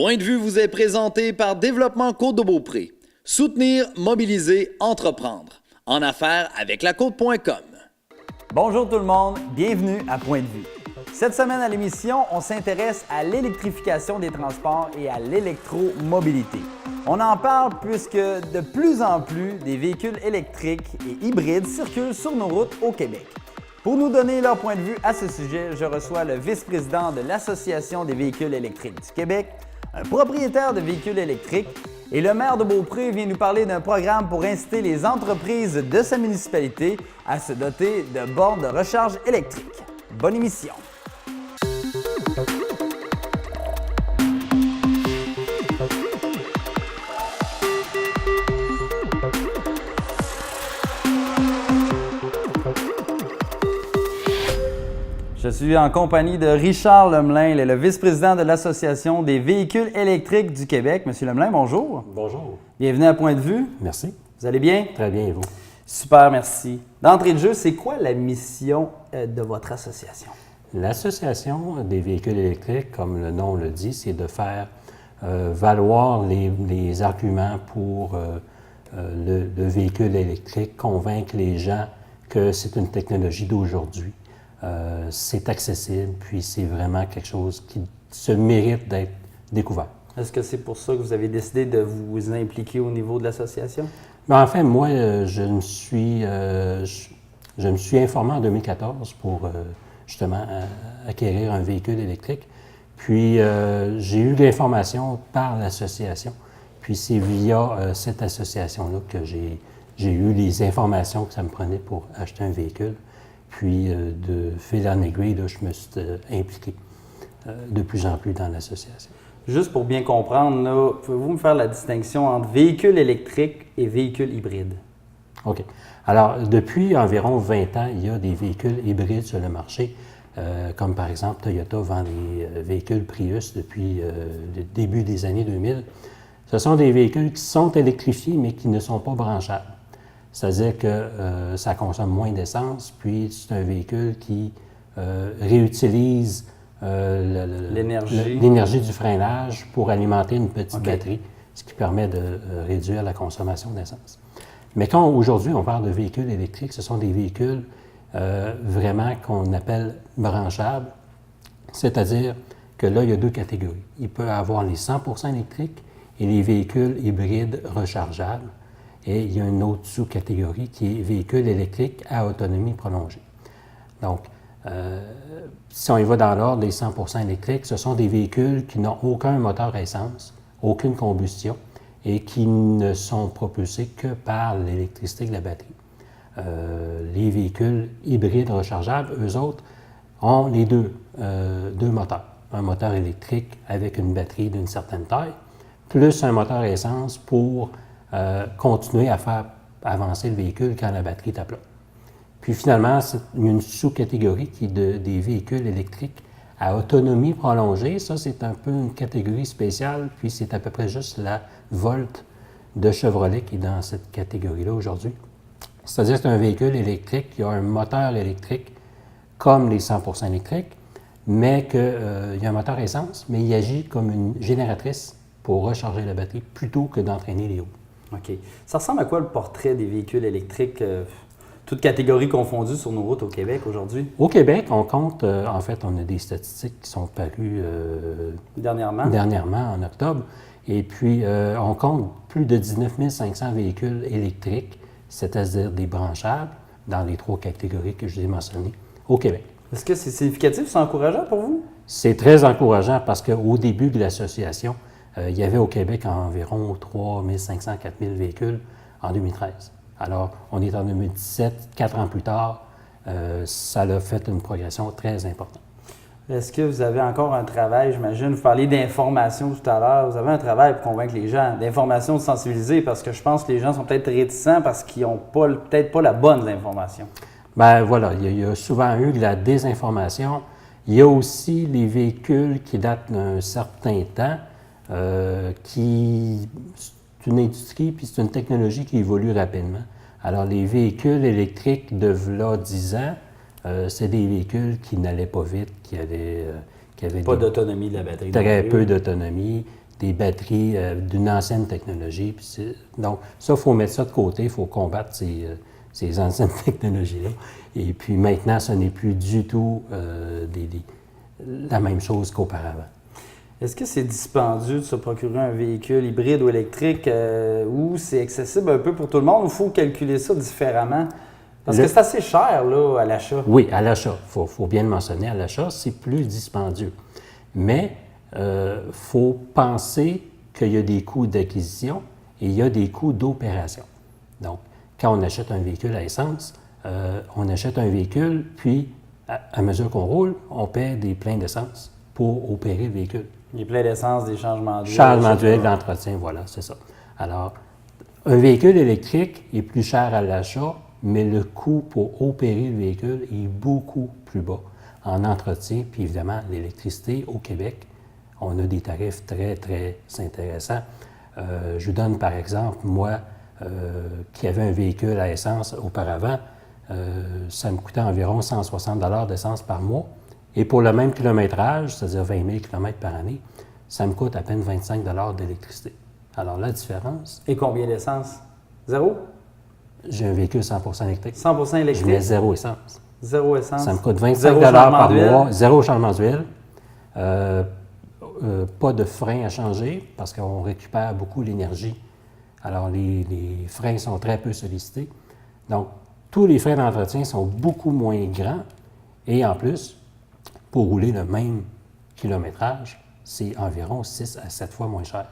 Point de vue vous est présenté par Développement Côte-de-Beaupré. Soutenir, mobiliser, entreprendre. En affaires avec lacôte.com. Bonjour tout le monde, bienvenue à Point de vue. Cette semaine à l'émission, on s'intéresse à l'électrification des transports et à l'électromobilité. On en parle puisque de plus en plus des véhicules électriques et hybrides circulent sur nos routes au Québec. Pour nous donner leur point de vue à ce sujet, je reçois le vice-président de l'Association des véhicules électriques du Québec, un propriétaire de véhicules électriques, et le maire de Beaupré vient nous parler d'un programme pour inciter les entreprises de sa municipalité à se doter de bornes de recharge électrique. Bonne émission! Je suis en compagnie de Richard Lemelin, le vice-président de l'Association des véhicules électriques du Québec. Monsieur Lemelin, bonjour. Bonjour. Bienvenue à Point de vue. Merci. Vous allez bien? Très bien, et vous? Super, merci. D'entrée de jeu, c'est quoi la mission de votre association? L'Association des véhicules électriques, comme le nom le dit, c'est de faire valoir les arguments pour le véhicule électrique, convaincre les gens que c'est une technologie d'aujourd'hui. C'est accessible, puis c'est vraiment quelque chose qui se mérite d'être découvert. Est-ce que c'est pour ça que vous avez décidé de vous impliquer au niveau de l'association? En fait, moi, je me suis informé en 2014 pour justement acquérir un véhicule électrique. Puis, j'ai eu l'information par l'association. Puis, c'est via cette association-là que j'ai eu les informations que ça me prenait pour acheter un véhicule. Puis, de fil en aiguille, là, je me suis impliqué de plus en plus dans l'association. Juste pour bien comprendre, là, pouvez-vous me faire la distinction entre véhicule électrique et véhicule hybride? OK. Alors, depuis environ 20 ans, il y a des véhicules hybrides sur le marché, comme par exemple Toyota vend des véhicules Prius depuis le début des années 2000. Ce sont des véhicules qui sont électrifiés, mais qui ne sont pas branchables. C'est-à-dire que ça consomme moins d'essence, puis c'est un véhicule qui réutilise l'énergie du freinage pour alimenter une petite batterie, ce qui permet de réduire la consommation d'essence. Mais quand aujourd'hui on parle de véhicules électriques, ce sont des véhicules vraiment qu'on appelle branchables, c'est-à-dire que là, il y a deux catégories. Il peut avoir les 100% électriques et les véhicules hybrides rechargeables. Et il y a une autre sous-catégorie qui est véhicules électriques à autonomie prolongée. Donc, si on y va dans l'ordre des 100% électriques, ce sont des véhicules qui n'ont aucun moteur à essence, aucune combustion et qui ne sont propulsés que par l'électricité de la batterie. Les véhicules hybrides rechargeables, eux autres, ont les deux moteurs. Un moteur électrique avec une batterie d'une certaine taille, plus un moteur à essence pour continuer à faire avancer le véhicule quand la batterie est à plat. Puis finalement, il y a une sous-catégorie qui est des véhicules électriques à autonomie prolongée. Ça, c'est un peu une catégorie spéciale, puis c'est à peu près juste la Volt de Chevrolet qui est dans cette catégorie-là aujourd'hui. C'est-à-dire que c'est un véhicule électrique qui a un moteur électrique comme les 100% électriques, mais qu'il y a un moteur essence, mais il agit comme une génératrice pour recharger la batterie plutôt que d'entraîner les roues. OK. Ça ressemble à quoi le portrait des véhicules électriques, toutes catégories confondues sur nos routes au Québec aujourd'hui? Au Québec, on compte, en fait, on a des statistiques qui sont parues dernièrement en octobre. Et puis, on compte plus de 19 500 véhicules électriques, c'est-à-dire des branchables, dans les trois catégories que je vous ai mentionnées, au Québec. Est-ce que c'est significatif, c'est encourageant pour vous? C'est très encourageant parce qu'au début de l'association, il y avait au Québec environ 3 500 à 4 000 véhicules en 2013. Alors, on est en 2017, 4 ans plus tard, ça a fait une progression très importante. Est-ce que vous avez encore un travail, j'imagine, vous parliez d'information tout à l'heure, vous avez un travail pour convaincre les gens, d'information, de sensibiliser, parce que je pense que les gens sont peut-être réticents parce qu'ils n'ont peut-être pas la bonne information. Bien voilà, il y a souvent eu de la désinformation. Il y a aussi les véhicules qui datent d'un certain temps, c'est une industrie puis c'est une technologie qui évolue rapidement. Alors, les véhicules électriques de là 10 ans, c'est des véhicules qui n'allaient pas vite, qui avaient pas d'autonomie de la batterie. Très peu d'autonomie, des batteries d'une ancienne technologie. Donc, ça, il faut mettre ça de côté, il faut combattre ces anciennes technologies-là. Et puis maintenant, ce n'est plus du tout la même chose qu'auparavant. Est-ce que c'est dispendieux de se procurer un véhicule hybride ou électrique ou c'est accessible un peu pour tout le monde ou il faut calculer ça différemment? Parce que c'est assez cher là, à l'achat. Oui, à l'achat. Il faut bien le mentionner. À l'achat, c'est plus dispendieux. Mais il faut penser qu'il y a des coûts d'acquisition et il y a des coûts d'opération. Donc, quand on achète un véhicule à essence, on achète un véhicule, puis à mesure qu'on roule, on paie des pleins d'essence pour opérer le véhicule. Les pleins d'essence, des changements d'huile. Changement d'huile, d'entretien, voilà, c'est ça. Alors, un véhicule électrique est plus cher à l'achat, mais le coût pour opérer le véhicule est beaucoup plus bas en entretien. Puis évidemment, l'électricité au Québec, on a des tarifs très, très intéressants. Je vous donne par exemple, moi, qui avais un véhicule à essence auparavant, ça me coûtait environ 160 $ d'essence par mois. Et pour le même kilométrage, c'est-à-dire 20 000 km par année, ça me coûte à peine 25 $ d'électricité. Alors la différence... Et combien d'essence? Zéro? J'ai un véhicule 100% électrique. 100% électrique? Je mets zéro essence. Zéro essence? Ça me coûte 25 $ par mois, zéro changement d'huile. Pas de frein à changer parce qu'on récupère beaucoup l'énergie. Alors les freins sont très peu sollicités. Donc, tous les frais d'entretien sont beaucoup moins grands et en plus, pour rouler le même kilométrage, c'est environ 6 à 7 fois moins cher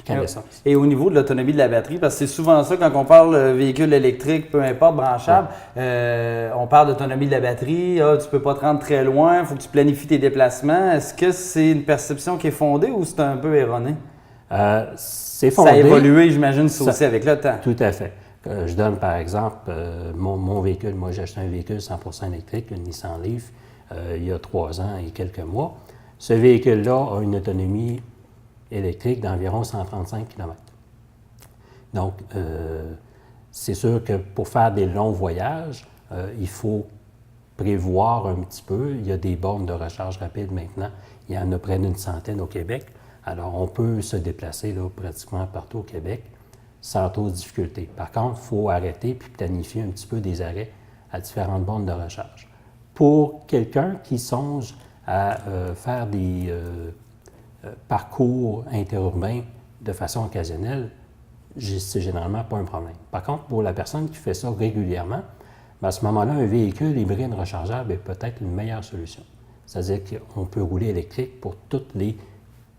qu'à l'essence. Et au niveau de l'autonomie de la batterie, parce que c'est souvent ça quand on parle de véhicule électrique, peu importe, branchable, on parle d'autonomie de la batterie, tu ne peux pas te rendre très loin, il faut que tu planifies tes déplacements. Est-ce que c'est une perception qui est fondée ou c'est un peu erroné? C'est fondé. Ça a évolué, j'imagine, ça aussi avec le temps. Tout à fait. Je donne par exemple mon véhicule. Moi, j'ai acheté un véhicule 100% électrique, une Nissan Leaf, il y a 3 ans et quelques mois. Ce véhicule-là a une autonomie électrique d'environ 135 km. Donc, c'est sûr que pour faire des longs voyages, il faut prévoir un petit peu. Il y a des bornes de recharge rapide maintenant. Il y en a près d'une centaine au Québec. Alors, on peut se déplacer là, pratiquement partout au Québec sans trop de difficulté. Par contre, il faut arrêter puis planifier un petit peu des arrêts à différentes bornes de recharge. Pour quelqu'un qui songe à faire des parcours interurbains de façon occasionnelle, c'est généralement pas un problème. Par contre, pour la personne qui fait ça régulièrement, bien, à ce moment-là, un véhicule hybride rechargeable est peut-être une meilleure solution. C'est-à-dire qu'on peut rouler électrique pour tous les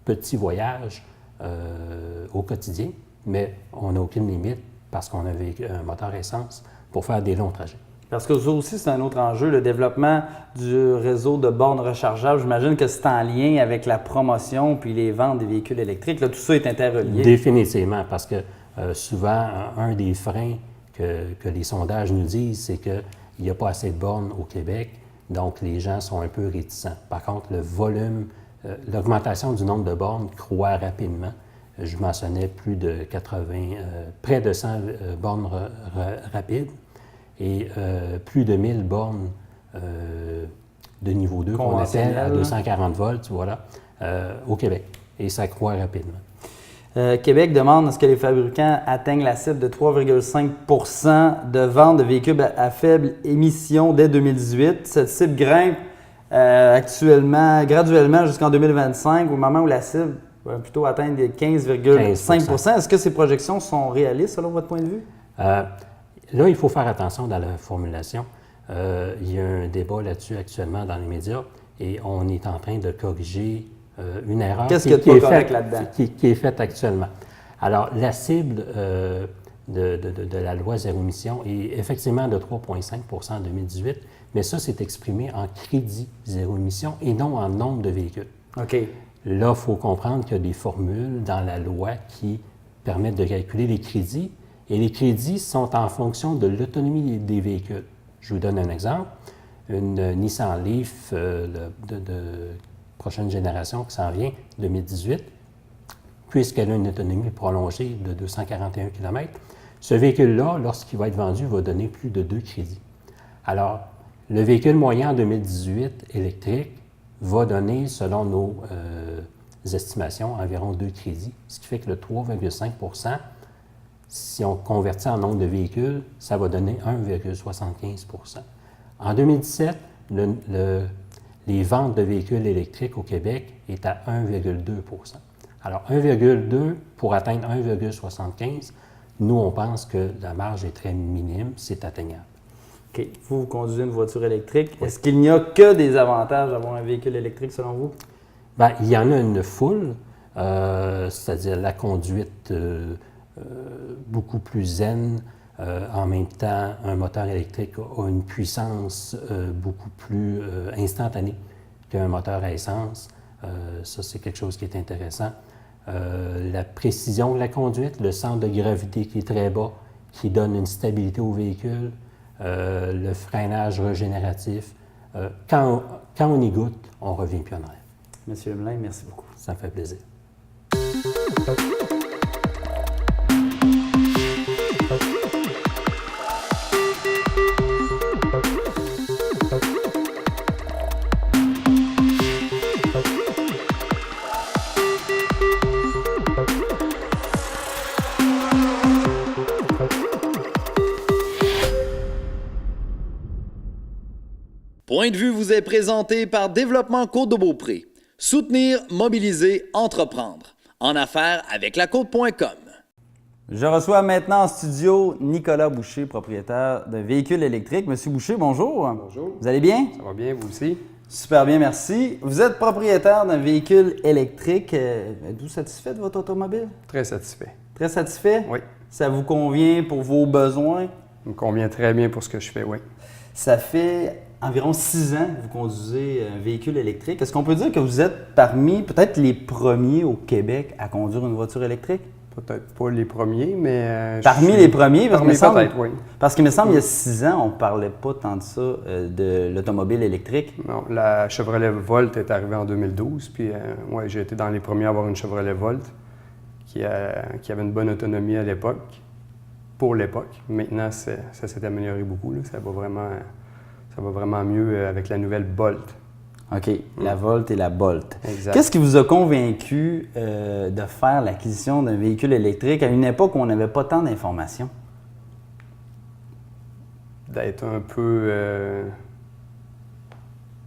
petits voyages au quotidien, mais on n'a aucune limite parce qu'on a un moteur essence pour faire des longs trajets. Parce que ça aussi, c'est un autre enjeu, le développement du réseau de bornes rechargeables. J'imagine que c'est en lien avec la promotion puis les ventes des véhicules électriques. Là, tout ça est interrelié. Définitivement, parce que souvent, un des freins que les sondages nous disent, c'est qu'il n'y a pas assez de bornes au Québec, donc les gens sont un peu réticents. Par contre, le volume, l'augmentation du nombre de bornes croît rapidement. Je mentionnais près de 100 bornes rapides et plus de 1000 bornes de niveau 2 qu'on appelle à 240 volts, voilà, au Québec. Et ça croît rapidement. Québec demande à ce que les fabricants atteignent la cible de 3,5 % de vente de véhicules à faible émission dès 2018. Cette cible grimpe graduellement jusqu'en 2025, au moment où la cible va plutôt atteindre 15,5 %. Est-ce que ces projections sont réalistes selon votre point de vue? Là, il faut faire attention dans la formulation. Il y a un débat là-dessus actuellement dans les médias et on est en train de corriger une erreur qui est faite actuellement. Alors, la cible de la loi zéro émission est effectivement de 3,5 % en 2018, mais ça, c'est exprimé en crédit zéro émission et non en nombre de véhicules. OK. Là, il faut comprendre qu'il y a des formules dans la loi qui permettent de calculer les crédits et les crédits sont en fonction de l'autonomie des véhicules. Je vous donne un exemple. Une Nissan Leaf de prochaine génération qui s'en vient, 2018, puisqu'elle a une autonomie prolongée de 241 km, ce véhicule-là, lorsqu'il va être vendu, va donner plus de 2 crédits. Alors, le véhicule moyen en 2018 électrique va donner, selon estimations, environ 2 crédits, ce qui fait que le 3,5 si on convertit en nombre de véhicules, ça va donner 1,75 En 2017, les ventes de véhicules électriques au Québec est à 1,2 Alors, 1,2 pour atteindre 1,75 nous, on pense que la marge est très minime, c'est atteignable. OK. Vous conduisez une voiture électrique. Oui. Est-ce qu'il n'y a que des avantages d'avoir un véhicule électrique selon vous? Bien, il y en a une foule, c'est-à-dire la conduite beaucoup plus zen. En même temps, un moteur électrique a une puissance beaucoup plus instantanée qu'un moteur à essence. Ça, c'est quelque chose qui est intéressant. La précision de la conduite, le centre de gravité qui est très bas, qui donne une stabilité au véhicule, le freinage régénératif. Quand on y goûte, on revient pionnier. Monsieur Emelin, merci beaucoup. Ça me fait plaisir. Point de vue vous est présenté par Développement Côte-de-Beaupré. Soutenir, mobiliser, entreprendre. En affaires avec lacôte.com. Je reçois maintenant en studio Nicolas Boucher, propriétaire d'un véhicule électrique. Monsieur Boucher, bonjour. Bonjour. Vous allez bien? Ça va bien, vous aussi? Super bien, merci. Vous êtes propriétaire d'un véhicule électrique. Êtes-vous satisfait de votre automobile? Très satisfait. Très satisfait? Oui. Ça vous convient pour vos besoins? Ça me convient très bien pour ce que je fais, oui. Ça fait environ 6 ans que vous conduisez un véhicule électrique. Est-ce qu'on peut dire que vous êtes parmi peut-être les premiers au Québec à conduire une voiture électrique? Peut-être pas les premiers, mais... Parmi les premiers? Peut-être, oui. Parce qu'il me semble qu'il y a 6 ans, on ne parlait pas tant de ça, de l'automobile électrique. Non, la Chevrolet Volt est arrivée en 2012, puis moi, j'ai été dans les premiers à avoir une Chevrolet Volt qui avait une bonne autonomie à l'époque, pour l'époque. Maintenant, ça s'est amélioré beaucoup, là. Ça va vraiment mieux avec la nouvelle Bolt. OK, la Volt et la Bolt. Exact. Qu'est-ce qui vous a convaincu de faire l'acquisition d'un véhicule électrique à une époque où on n'avait pas tant d'informations? D'être un peu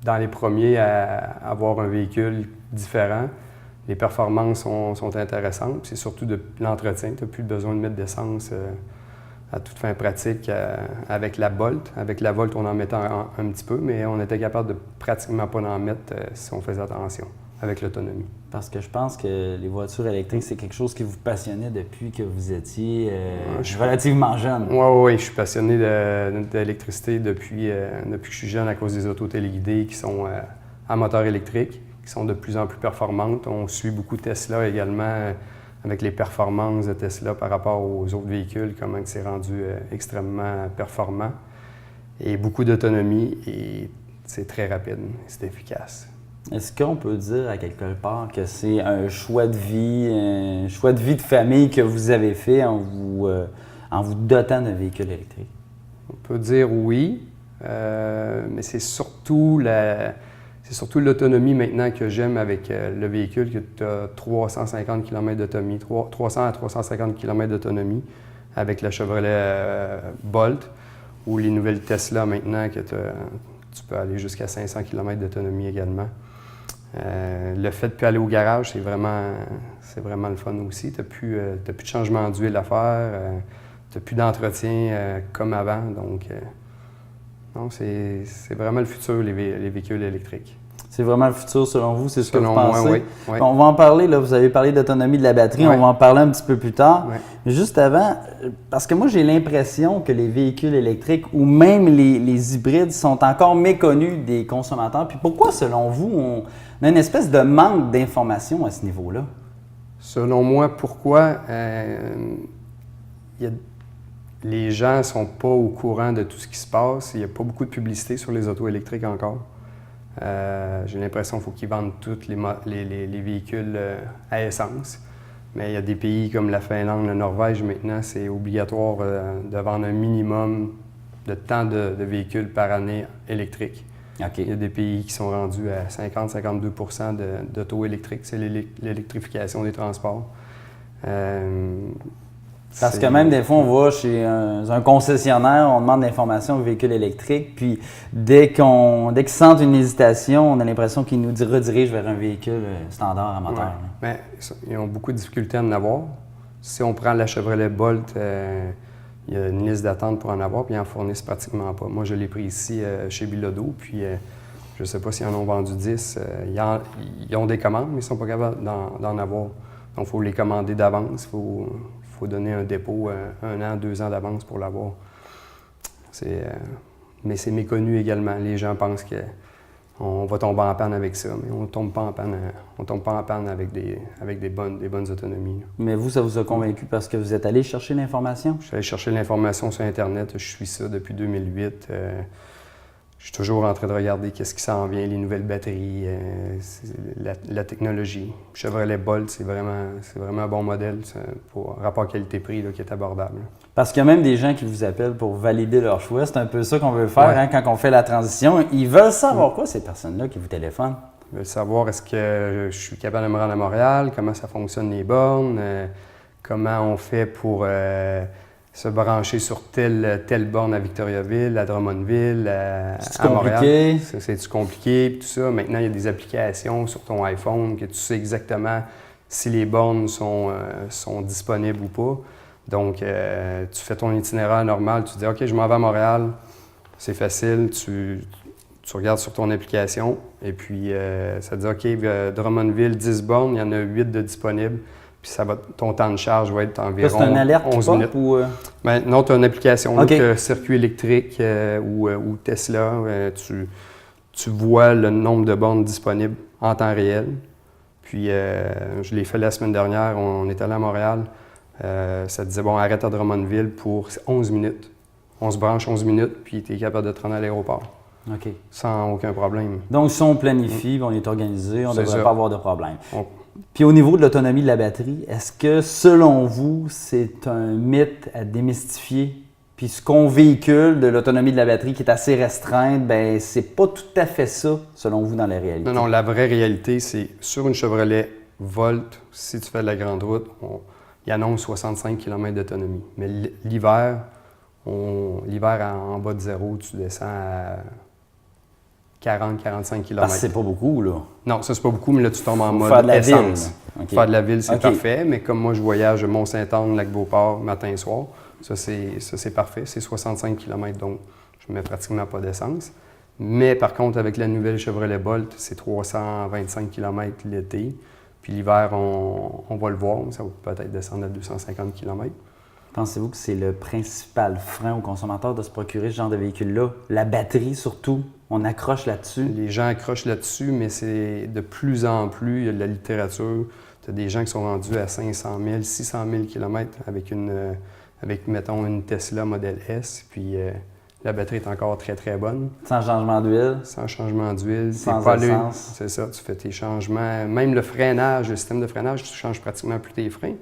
dans les premiers à avoir un véhicule différent. Les performances sont intéressantes. C'est surtout de l'entretien. Tu n'as plus besoin de mettre d'essence à toute fin pratique avec la Bolt. Avec la Volt, on en mettait un petit peu, mais on était capable de pratiquement pas en mettre si on faisait attention avec l'autonomie. Parce que je pense que les voitures électriques, c'est quelque chose qui vous passionnait depuis que vous étiez relativement jeune. Oui, je suis passionné d'électricité depuis que je suis jeune à cause des autos téléguidées qui sont à moteur électrique, qui sont de plus en plus performantes. On suit beaucoup Tesla également avec les performances de Tesla par rapport aux autres véhicules, comment c'est rendu extrêmement performant. Et beaucoup d'autonomie et c'est très rapide, c'est efficace. Est-ce qu'on peut dire à quelque part que c'est un choix de vie de famille que vous avez fait en vous dotant d'un véhicule électrique? On peut dire oui, mais c'est surtout l'autonomie maintenant que j'aime avec le véhicule, que tu as 350 km d'autonomie, 300 à 350 km d'autonomie avec la Chevrolet Bolt ou les nouvelles Tesla maintenant que tu peux aller jusqu'à 500 km d'autonomie également. Le fait de ne plus aller au garage, c'est vraiment le fun aussi. Tu n'as plus de changement d'huile à faire, tu n'as plus d'entretien comme avant. Donc, non, c'est vraiment le futur, les véhicules électriques. C'est vraiment le futur selon vous, c'est ce que vous pensez? Moi, oui. On va en parler, là, vous avez parlé d'autonomie de la batterie, on va en parler un petit peu plus tard. Oui. Mais juste avant, parce que moi j'ai l'impression que les véhicules électriques ou même les hybrides sont encore méconnus des consommateurs. Puis pourquoi, selon vous, on a une espèce de manque d'informations à ce niveau-là? Selon moi, pourquoi? Les gens ne sont pas au courant de tout ce qui se passe. Il n'y a pas beaucoup de publicité sur les autos électriques encore. J'ai l'impression qu'il faut qu'ils vendent tous les véhicules à essence. Mais il y a des pays comme la Finlande, la Norvège, maintenant, c'est obligatoire de vendre un minimum de temps de véhicules par année électriques. OK. Il y a des pays qui sont rendus à 50-52 % d'auto électrique. C'est l'électrification des transports. Parce que même des fois, on va chez un concessionnaire, on demande l'information au véhicule électrique, puis dès qu'ils sentent une hésitation, on a l'impression qu'ils nous redirigent vers un véhicule standard à moteur. Ouais. Mais ils ont beaucoup de difficultés à en avoir. Si on prend la Chevrolet Bolt, il y a une liste d'attente pour en avoir, puis ils en fournissent pratiquement pas. Moi, je l'ai pris ici chez Bilodeau, puis je ne sais pas s'ils en ont vendu 10. Ils ont des commandes, mais ils ne sont pas capables d'en avoir. Donc, il faut les commander d'avance. Il faut donner un dépôt 1 an, 2 ans d'avance pour l'avoir. Mais c'est méconnu également. Les gens pensent qu'on va tomber en panne avec ça, mais on ne tombe pas en panne avec des bonnes autonomies. Là. Mais vous, ça vous a convaincu parce que vous êtes allé chercher l'information? Je suis allé chercher l'information sur Internet. Je suis ça depuis 2008. Je suis toujours en train de regarder qu'est-ce qui s'en vient, les nouvelles batteries, la technologie. Chevrolet Bolt, c'est vraiment un bon modèle pour rapport qualité-prix là, qui est abordable. Parce qu'il y a même des gens qui vous appellent pour valider leur choix. C'est un peu ça qu'on veut faire quand on fait la transition. Ils veulent savoir quoi, ces personnes-là qui vous téléphonent? Ils veulent savoir est-ce que je suis capable de me rendre à Montréal, comment ça fonctionne les bornes, comment on fait pour se brancher sur telle borne à Victoriaville, à Drummondville, à Montréal. C'est-tu compliqué? Puis tout ça. Maintenant, il y a des applications sur ton iPhone que tu sais exactement si les bornes sont disponibles ou pas. Donc, tu fais ton itinéraire normal, tu dis « OK, je m'en vais à Montréal ». C'est facile, tu regardes sur ton application et puis ça te dit « OK, Drummondville, 10 bornes, il y en a 8 de disponibles ». Puis ton temps de charge va être environ 11 minutes. C'est une alerte qui pop ou... Ben, non, tu as une application, donc, circuit électrique ou Tesla. Tu vois le nombre de bornes disponibles en temps réel. Puis je l'ai fait la semaine dernière, on est allé à Montréal. Ça disait, bon, arrête à Drummondville pour 11 minutes. On se branche 11 minutes, puis tu es capable de te rendre à l'aéroport. OK. Sans aucun problème. Donc, si on planifie, on est organisé, on ne devrait pas avoir de problème. Puis au niveau de l'autonomie de la batterie, est-ce que, selon vous, c'est un mythe à démystifier? Puis ce qu'on véhicule de l'autonomie de la batterie qui est assez restreinte, bien, c'est pas tout à fait ça, selon vous, dans la réalité? Non, la vraie réalité, c'est sur une Chevrolet Volt, si tu fais de la grande route, il annonce 65 km d'autonomie. Mais l'hiver, en bas de zéro, tu descends à 40-45 km. Parce que c'est pas beaucoup, là. Non, ça, c'est pas beaucoup, mais là, tu tombes en mode faire de la essence. Ville. Okay. Faire de la ville, c'est parfait, mais comme moi, je voyage de Mont-Saint-Anne, Lac-Beauport, matin et soir, ça, c'est parfait. C'est 65 km, donc je ne mets pratiquement pas d'essence. Mais par contre, avec la nouvelle Chevrolet Bolt, c'est 325 km l'été. Puis l'hiver, on va le voir, ça va peut-être descendre à 250 km. Pensez-vous que c'est le principal frein aux consommateurs de se procurer ce genre de véhicule-là? La batterie, surtout, on accroche là-dessus? Les gens accrochent là-dessus, mais c'est de plus en plus, il y a de la littérature. Tu as des gens qui sont rendus à 500 000, 600 000 km avec, mettons, une Tesla Model S, puis la batterie est encore très, très bonne. Sans changement d'huile? Sans changement d'huile. Sans essence? C'est ça, tu fais tes changements. Même le freinage, le système de freinage, tu changes pratiquement plus tes freins.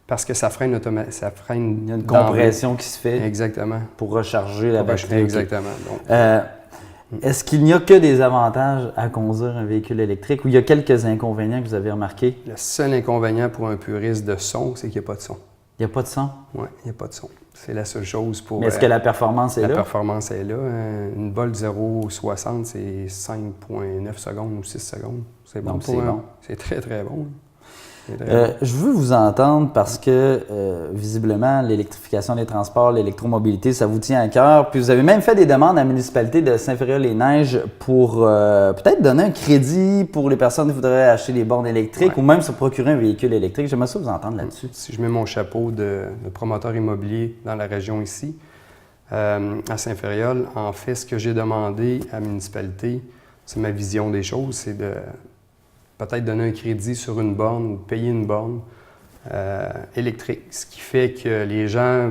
Parce que ça freine automatiquement. Il y a une compression qui se fait. Exactement. Pour recharger la batterie. Exactement. Donc, est-ce qu'il n'y a que des avantages à conduire un véhicule électrique ou il y a quelques inconvénients que vous avez remarqués? Le seul inconvénient pour un puriste de son, c'est qu'il n'y a pas de son. Il n'y a pas de son? Oui, il n'y a pas de son. C'est la seule chose pour... Mais est-ce que la performance est là? La performance est là. Une Bolt 0,60, c'est 5,9 secondes ou 6 secondes. C'est bon. Donc, c'est bon. C'est très, très bon. Je veux vous entendre parce que, visiblement, l'électrification des transports, l'électromobilité, ça vous tient à cœur. Puis vous avez même fait des demandes à la municipalité de Saint-Féréol-les-Neiges pour peut-être donner un crédit pour les personnes qui voudraient acheter des bornes électriques ou même se procurer un véhicule électrique. J'aimerais ça vous entendre là-dessus. Si je mets mon chapeau de promoteur immobilier dans la région ici, à Saint-Féréol, en fait, ce que j'ai demandé à la municipalité, c'est ma vision des choses, c'est de peut-être donner un crédit sur une borne ou payer une borne électrique. Ce qui fait que les gens,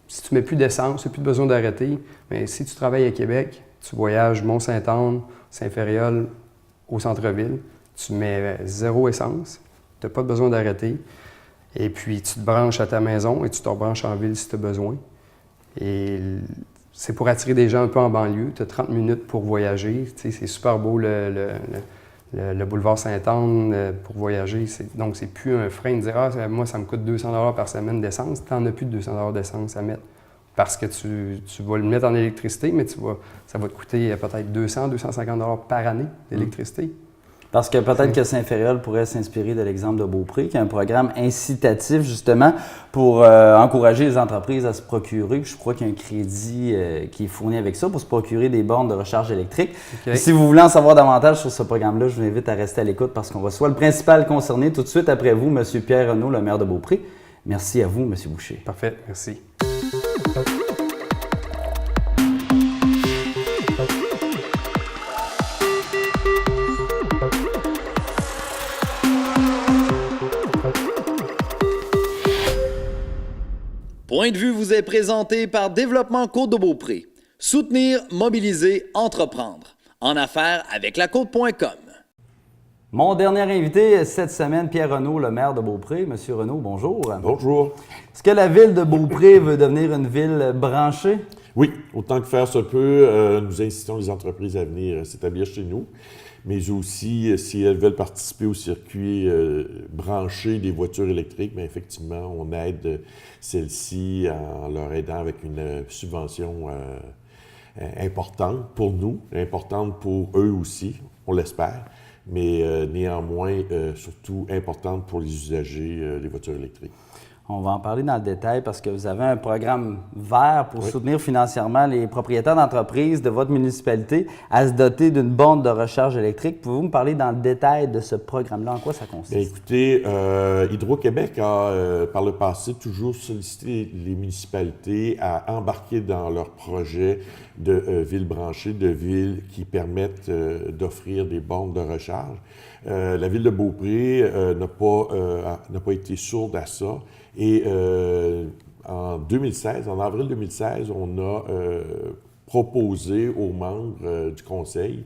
si tu ne mets plus d'essence, tu n'as plus besoin d'arrêter, mais si tu travailles à Québec, tu voyages Mont-Saint-Anne, Saint-Féréol, au centre-ville, tu mets 0 essence, tu n'as pas besoin d'arrêter, et puis tu te branches à ta maison et tu te rebranches en ville si tu as besoin. Et c'est pour attirer des gens un peu en banlieue. Tu as 30 minutes pour voyager. Tu sais, c'est super beau le boulevard Sainte-Anne pour voyager. Donc, c'est plus un frein de dire « Ah, moi, ça me coûte 200 $ par semaine d'essence. » Tu n'en as plus de 200 $ d'essence à mettre. Parce que tu vas le mettre en électricité, mais ça va te coûter peut-être 200-250 $ par année d'électricité. Parce que peut-être que Saint-Fériol pourrait s'inspirer de l'exemple de Beaupré, qui a un programme incitatif justement pour encourager les entreprises à se procurer. Puis je crois qu'il y a un crédit qui est fourni avec ça pour se procurer des bornes de recharge électrique. Okay. Si vous voulez en savoir davantage sur ce programme-là, je vous invite à rester à l'écoute parce qu'on reçoit le principal concerné tout de suite après vous, M. Pierre Renaud, le maire de Beaupré. Merci à vous, M. Boucher. Parfait, merci. Point de vue vous est présenté par Développement Côte-de-Beaupré. Soutenir, mobiliser, entreprendre. En affaires avec lacôte.com. Mon dernier invité cette semaine, Pierre Renaud, le maire de Beaupré. Monsieur Renaud, bonjour. Bonjour. Est-ce que la ville de Beaupré veut devenir une ville branchée? Oui, autant que faire se peut, nous incitons les entreprises à venir s'établir chez nous, mais aussi, si elles veulent participer au circuit branché des voitures électriques, bien effectivement, on aide celles-ci en leur aidant avec une subvention importante pour nous, importante pour eux aussi, on l'espère, mais néanmoins, surtout importante pour les usagers des voitures électriques. On va en parler dans le détail parce que vous avez un programme vert pour soutenir financièrement les propriétaires d'entreprises de votre municipalité à se doter d'une borne de recharge électrique. Pouvez-vous me parler dans le détail de ce programme-là? En quoi ça consiste? Bien, écoutez, Hydro-Québec a, par le passé, toujours sollicité les municipalités à embarquer dans leurs projets de villes branchées, de villes qui permettent d'offrir des bornes de recharge. La ville de Beaupré n'a pas été sourde à ça. Et en avril 2016, on a proposé aux membres du conseil,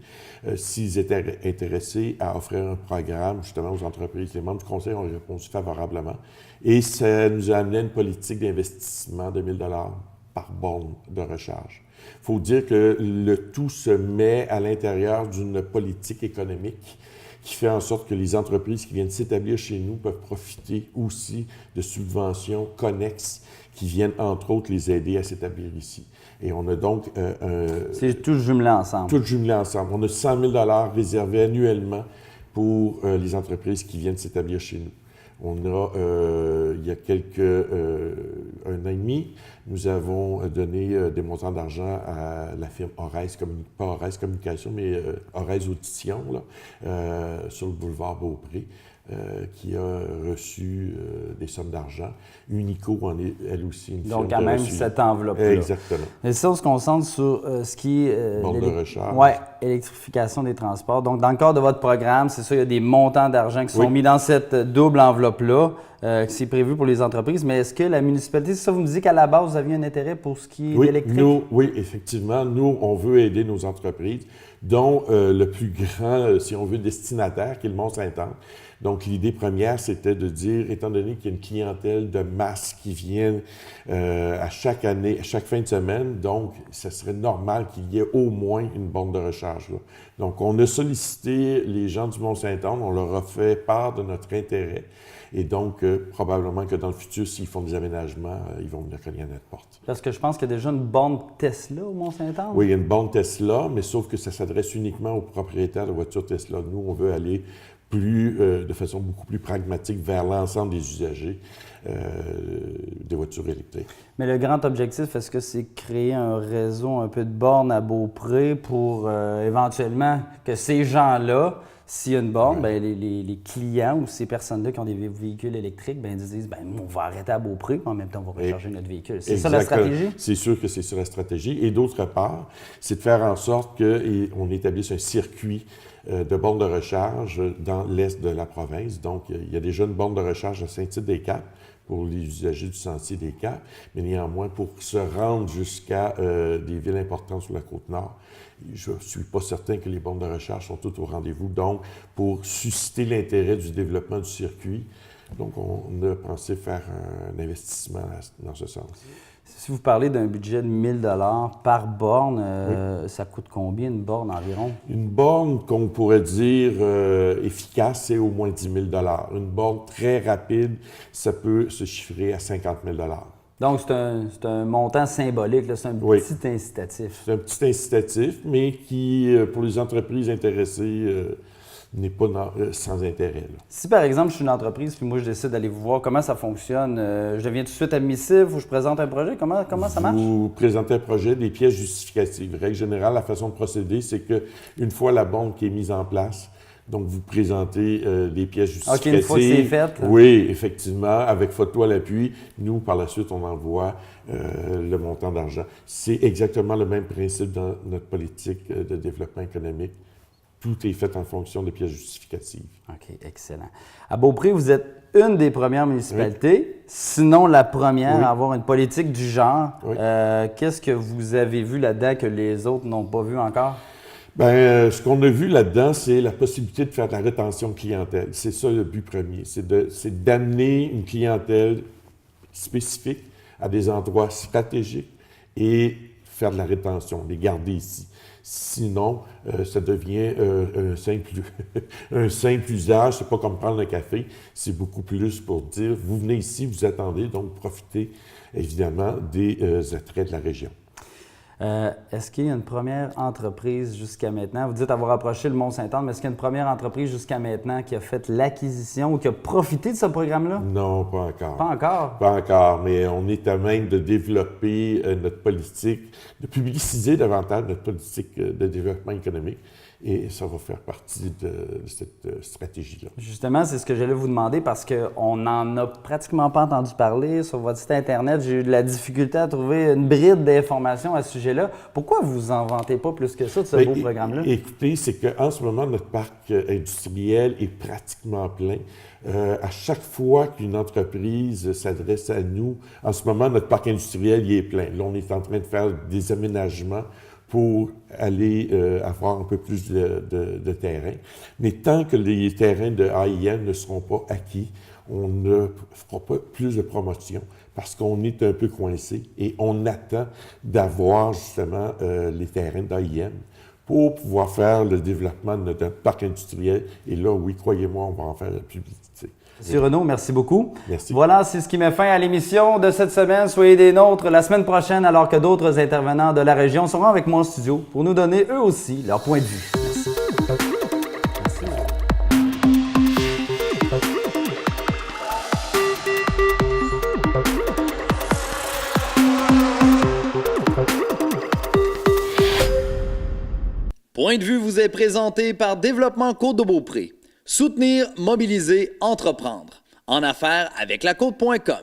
s'ils étaient intéressés à offrir un programme justement aux entreprises. Les membres du conseil ont répondu favorablement. Et ça nous a amené à une politique d'investissement de 1 000 $ par borne de recharge. Il faut dire que le tout se met à l'intérieur d'une politique économique qui fait en sorte que les entreprises qui viennent s'établir chez nous peuvent profiter aussi de subventions connexes qui viennent, entre autres, les aider à s'établir ici. Et on a donc c'est tout jumelé ensemble. Tout jumelé ensemble. On a 100 000 $ réservés annuellement pour les entreprises qui viennent s'établir chez nous. On a, il y a un an et demi, nous avons donné des montants d'argent à la firme pas Horace Communication, mais Horace Audition, là, sur le boulevard Beaupré, qui a reçu des sommes d'argent. Unico en est, elle aussi, une firme. Donc, quand même, cette enveloppe-là. Exactement. Et ça, on se concentre sur ce qui est... borne de recharge. Oui, électrification des transports. Donc, dans le cadre de votre programme, c'est ça, il y a des montants d'argent qui sont mis dans cette double enveloppe-là, qui est prévue pour les entreprises. Mais est-ce que la municipalité, c'est ça, vous me disiez qu'à la base, vous aviez un intérêt pour ce qui est électrique? Oui, effectivement. Nous, on veut aider nos entreprises, dont le plus grand, si on veut, destinataire, qui est le Mont-Saint-Anne. Donc, l'idée première, c'était de dire, étant donné qu'il y a une clientèle de masse qui viennent à chaque année, à chaque fin de semaine, donc, ce serait normal qu'il y ait au moins une borne de recharge là. Donc, on a sollicité les gens du Mont-Saint-Anne, on leur a fait part de notre intérêt. Et donc, probablement que dans le futur, s'ils font des aménagements, ils vont venir cogner à notre porte. Parce que je pense qu'il y a déjà une borne Tesla au Mont-Saint-Anne. Oui, il y a une borne Tesla, mais sauf que ça s'adresse uniquement aux propriétaires de voitures Tesla. Nous, on veut aller de façon beaucoup plus pragmatique vers l'ensemble des usagers des voitures électriques. Mais le grand objectif, est-ce que c'est créer un réseau un peu de bornes à Beaupré pour éventuellement que ces gens-là, s'il y a une borne, bien, les clients ou ces personnes-là qui ont des véhicules électriques, bien, ils disent, bien, on va arrêter à Beaupré, mais en même temps, on va recharger notre véhicule. C'est ça la stratégie? C'est sûr que c'est ça la stratégie. Et d'autre part, c'est de faire en sorte qu'on établisse un circuit de bornes de recharge dans l'est de la province. Donc, il y a déjà une borne de recharge à Saint-Tite-des-Capes pour les usagers du sentier des Capes, mais néanmoins, pour se rendre jusqu'à des villes importantes sur la Côte-Nord, je ne suis pas certain que les bornes de recharge sont toutes au rendez-vous. Donc, pour susciter l'intérêt du développement du circuit, donc on a pensé faire un investissement dans ce sens. Si vous parlez d'un budget de 1 000 $ par borne, ça coûte combien une borne environ? Une borne qu'on pourrait dire efficace, c'est au moins 10 000 $. Une borne très rapide, ça peut se chiffrer à 50 000 $. Donc, c'est un montant symbolique, là, c'est un petit incitatif. C'est un petit incitatif, mais qui, pour les entreprises intéressées, n'est pas sans intérêt. Là. Si, par exemple, je suis une entreprise puis moi, je décide d'aller vous voir, comment ça fonctionne? Je deviens tout de suite admissif ou je présente un projet? Comment ça marche? Vous présentez un projet, des pièces justificatives. Règle générale, la façon de procéder, c'est qu'une fois la bombe qui est mise en place, donc vous présentez des pièces justificatives. OK, une fois que c'est fait. Oui, effectivement, avec photo à l'appui. Nous, par la suite, on envoie le montant d'argent. C'est exactement le même principe dans notre politique de développement économique. Tout est fait en fonction des pièces justificatives. OK, excellent. À Beaupré, vous êtes une des premières municipalités, sinon la première à avoir une politique du genre. Oui. Qu'est-ce que vous avez vu là-dedans que les autres n'ont pas vu encore? Bien, ce qu'on a vu là-dedans, c'est la possibilité de faire de la rétention de clientèle. C'est ça le but premier. C'est d'amener une clientèle spécifique à des endroits stratégiques et faire de la rétention, les garder ici. Sinon, ça devient un simple usage. C'est pas comme prendre un café. C'est beaucoup plus pour dire, vous venez ici, vous attendez, donc profitez évidemment des attraits de la région. Est-ce qu'il y a une première entreprise jusqu'à maintenant? Vous dites avoir approché le Mont-Saint-Anne, mais est-ce qu'il y a une première entreprise jusqu'à maintenant qui a fait l'acquisition ou qui a profité de ce programme-là? Non, pas encore. Pas encore? Pas encore, mais on est à même de développer notre politique, de publiciser davantage notre politique de développement économique. Et ça va faire partie de cette stratégie-là. Justement, c'est ce que j'allais vous demander parce qu'on n'en a pratiquement pas entendu parler sur votre site Internet. J'ai eu de la difficulté à trouver une bride d'informations à ce sujet-là. Pourquoi vous en vantez pas plus que ça de ce beau programme-là? Écoutez, c'est qu'en ce moment, notre parc industriel est pratiquement plein. À chaque fois qu'une entreprise s'adresse à nous, en ce moment, notre parc industriel il est plein. Là, on est en train de faire des aménagements pour aller avoir un peu plus de terrain. Mais tant que les terrains de AIM ne seront pas acquis, on ne fera pas plus de promotion parce qu'on est un peu coincé et on attend d'avoir justement les terrains d'AIM pour pouvoir faire le développement de notre parc industriel. Et là, oui, croyez-moi, on va en faire la publicité. Monsieur Renaud, merci beaucoup. Merci. Voilà, c'est ce qui met fin à l'émission de cette semaine. Soyez des nôtres la semaine prochaine alors que d'autres intervenants de la région seront avec moi en studio pour nous donner eux aussi leur point de vue. Merci. Point de vue vous est présenté par Développement Côte-de-Beaupré. Soutenir, mobiliser, entreprendre. En affaires avec la côte.com.